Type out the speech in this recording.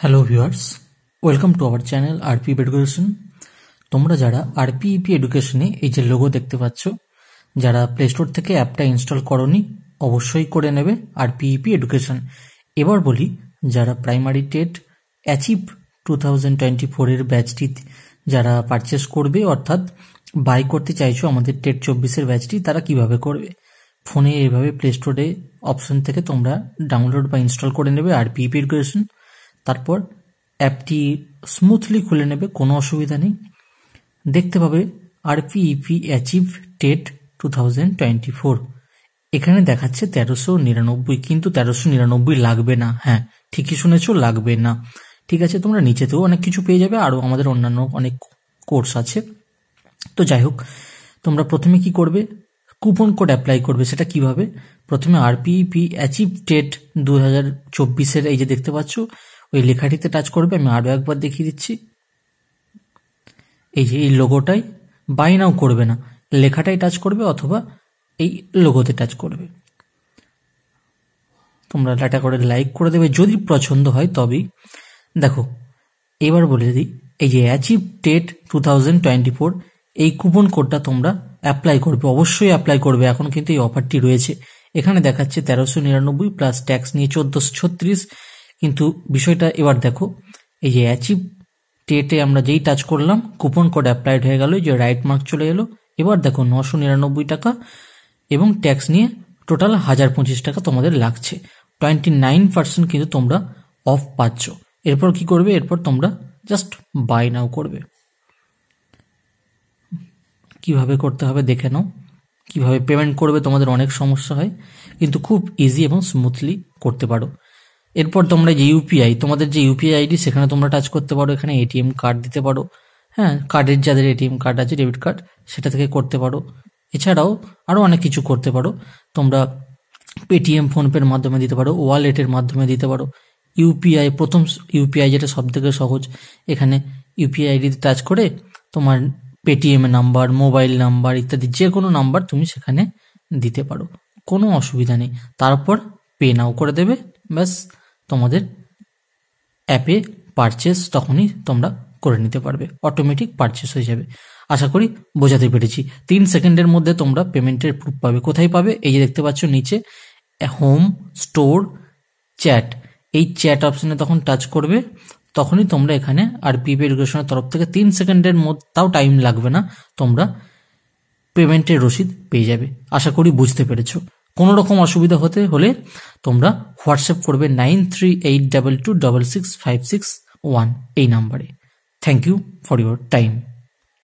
Hello viewers, welcome to our channel RPEP education. তোমরা যারা আরপিইপি এডুকেশনে এই যে লোগো দেখতে পাচ্ছ, যারা প্লে স্টোর থেকে অ্যাপটা ইনস্টল করোনি অবশ্যই করে নেবে আরপিইপি এডুকেশন। এবার বলি, যারা প্রাইমারি টেট অ্যাচিভ 2024 ব্যাচটি যারা পারচেস করবে, অর্থাৎ বাই করতে চাইছো আমাদের টেট 24 ব্যাচটি, তারা কিভাবে করবে। ফোনে এইভাবে প্লে স্টোরে অপশন থেকে তোমরা ডাউনলোড বা ইনস্টল করে নেবে আরপিইপি এডুকেশন। তারপর অ্যাপটি স্মুথলি খুলে নেবে, কোনো অসুবিধা নেই। দেখতে পাবে আরপিইপি অ্যাচিভ টেট 2024। এখানে দেখাচ্ছে 1399, কিন্তু 1399 লাগবে না। হ্যাঁ, ঠিকই শুনেছো, লাগবে না। ঠিক আছে, তোমরা নিচেতেও অনেক কিছু পেয়ে যাবে, আরও আমাদের অন্যান্য অনেক কোর্স আছে। তো যাই হোক, তোমরা প্রথমে কি করবে, কুপন কোড অ্যাপ্লাই করবে। সেটা কিভাবে? প্রথমে আরপিইপি অ্যাচিভ টেট 2024 এই যে দেখতে পাচ্ছ, ওই লেখাটিতে টাচ করবে। আমি আরও একবার দেখিয়ে দিচ্ছি। এই যে এই লোগোটাই, বাই নাও করবে না, লেখাটাই টাচ করবে অথবা এই লোগোতে টাচ করবে। তোমরা এটা করে লাইক করে দেবে যদি পছন্দ হয় তবেই। দেখো, এবার বলে দিই, এই যে অ্যাচিভ টেট 2024 এই কুপন কোডটা তোমরা অ্যাপ্লাই করবে, অবশ্যই অ্যাপ্লাই করবে। এখন কিন্তু এই অফারটি রয়েছে। এখানে দেখাচ্ছে 1399 প্লাস ট্যাক্স নিয়ে 1436, কিন্তু বিষয়টা এবার দেখো, এই যে অ্যাচিভ টেটে আমরা যেই টাচ করলাম, কুপন কোড অ্যাপ্লাইড হয়ে গেল, যে রাইট মার্ক চলে এলো। এবার দেখো 999 টাকা এবং ট্যাক্স নিয়ে টোটাল 1025 টাকা তোমাদের লাগছে। 29% কিন্তু তোমরা অফ পাচ্ছ। এরপর কি করবে? এরপর তোমরা জাস্ট বাই নাও করবে। কিভাবে করতে হবে দেখে নাও। কিভাবে পেমেন্ট করবে তোমাদের অনেক সমস্যা হয়, কিন্তু খুব ইজি এবং স্মুথলি করতে পারো। এরপর তোমরা যে ইউপিআই, তোমাদের যে ইউপিআই আইডি, সেখানে তোমরা টাচ করতে পারো। এখানে এটিএম কার্ড দিতে পারো। হ্যাঁ, কার্ডের যাদের এটিএম কার্ড আছে, ডেবিট কার্ড, সেটা থেকে করতে পারো। এছাড়াও আরও অনেক কিছু করতে পারো। তোমরা পেটিএম, ফোনপের মাধ্যমে দিতে পারো, ওয়ালেটের মাধ্যমে দিতে পারো। ইউপিআই, প্রথম ইউপিআই যেটা সব থেকে সহজ, এখানে ইউপিআই আইডিতে টাচ করে তোমার পেটিএম নাম্বার, মোবাইল নাম্বার ইত্যাদি যে কোনো নাম্বার তুমি সেখানে দিতে পারো, কোনো অসুবিধা নেই। তারপর পে নাও করে দেবে, ব্যাস তোমাদের অ্যাপে পারচেস তখনই তোমরা করে নিতে পারবে, অটোমেটিক পারচেস হয়ে যাবে। আশা করি বোঝাতে পেরেছি। 3 সেকেন্ডের মধ্যে তোমরা পেমেন্টের প্রুফ পাবে। কোথায় পাবে? এই যে দেখতে পাচ্ছ নিচে হোম, স্টোর, চ্যাট, এই চ্যাট অপশনে তখন টাচ করবে, তখনই তোমরা এখানে আরপিইপি এডুকেশনের তরফ থেকে 3 সেকেন্ডের মধ্যে, তাও টাইম লাগবে না, তোমরা পেমেন্টের রসিদ পেয়ে যাবে। আশা করি বুঝতে পেরেছো। কোনো রকম অসুবিধা হলে তোমরা হোয়াটসঅ্যাপ করবে 9382266561 এই নাম্বারে। Thank you for your time.